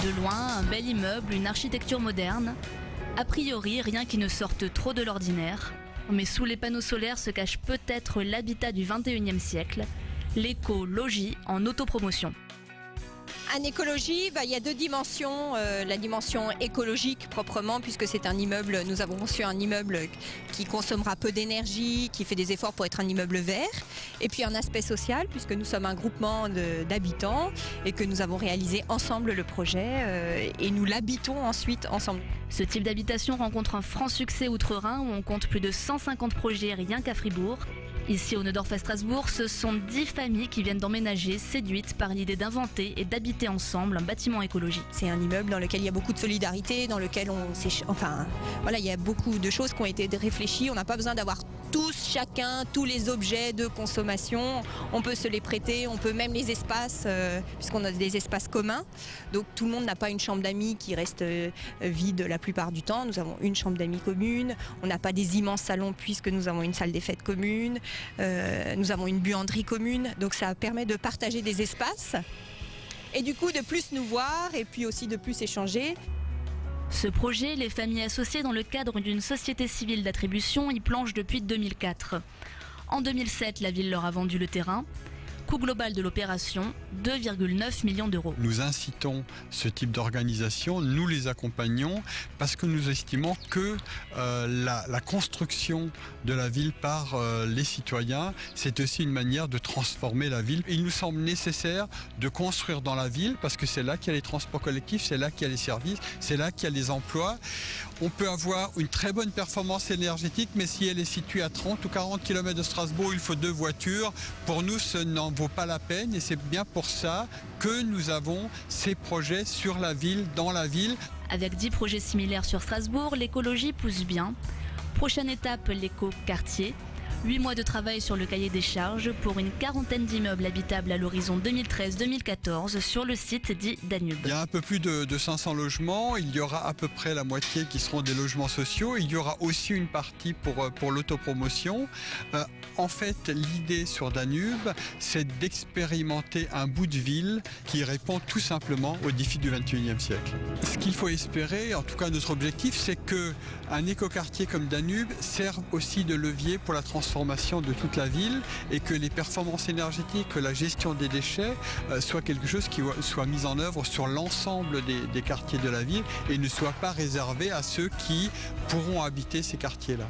De loin, un bel immeuble, une architecture moderne. A priori, rien qui ne sorte trop de l'ordinaire. Mais sous les panneaux solaires se cache peut-être l'habitat du 21e siècle, l'éco-logis en autopromotion. En écologie, il y a deux dimensions. La dimension écologique proprement, puisque c'est un immeuble, nous avons conçu un immeuble qui consommera peu d'énergie, qui fait des efforts pour être un immeuble vert. Et puis un aspect social, puisque nous sommes un groupement d'habitants et que nous avons réalisé ensemble le projet et nous l'habitons ensuite ensemble. Ce type d'habitation rencontre un franc succès outre-Rhin où on compte plus de 150 projets rien qu'à Fribourg. Ici au Neudorf à Strasbourg, ce sont 10 familles qui viennent d'emménager, séduites par l'idée d'inventer et d'habiter ensemble un bâtiment écologique. C'est un immeuble dans lequel il y a beaucoup de solidarité, dans lequel il y a beaucoup de choses qui ont été réfléchies. On n'a pas besoin d'avoir chacun, tous les objets de consommation. On peut se les prêter, on peut même les espaces, puisqu'on a des espaces communs. Donc tout le monde n'a pas une chambre d'amis qui reste vide la plupart du temps. Nous avons une chambre d'amis commune. On n'a pas des immenses salons puisque nous avons une salle des fêtes commune. Nous avons une buanderie commune. Donc ça permet de partager des espaces et du coup de plus nous voir et puis aussi de plus échanger. Ce projet, les familles associées dans le cadre d'une société civile d'attribution y planchent depuis 2004. En 2007, la ville leur a vendu le terrain. Coût global de l'opération, 2,9 millions d'euros. Nous incitons ce type d'organisation, nous les accompagnons parce que nous estimons que la construction de la ville par les citoyens, c'est aussi une manière de transformer la ville. Il nous semble nécessaire de construire dans la ville parce que c'est là qu'il y a les transports collectifs, c'est là qu'il y a les services, c'est là qu'il y a les emplois. On peut avoir une très bonne performance énergétique, mais si elle est située à 30 ou 40 km de Strasbourg, il faut 2 voitures. Pour nous, ce n'en vaut pas la peine et c'est bien pour ça que nous avons ces projets sur la ville, dans la ville. Avec 10 projets similaires sur Strasbourg, l'écologie pousse bien. Prochaine étape, l'éco-quartier. 8 mois de travail sur le cahier des charges pour une quarantaine d'immeubles habitables à l'horizon 2013-2014 sur le site dit Danube. Il y a un peu plus de 500 logements, il y aura à peu près la moitié qui seront des logements sociaux, il y aura aussi une partie pour l'autopromotion. En fait, l'idée sur Danube, c'est d'expérimenter un bout de ville qui répond tout simplement aux défis du 21e siècle. Ce qu'il faut espérer, en tout cas notre objectif, c'est qu'un écoquartier comme Danube serve aussi de levier pour la transformation de toute la ville et que les performances énergétiques, que la gestion des déchets soit quelque chose qui soit mis en œuvre sur l'ensemble des quartiers de la ville et ne soit pas réservé à ceux qui pourront habiter ces quartiers-là.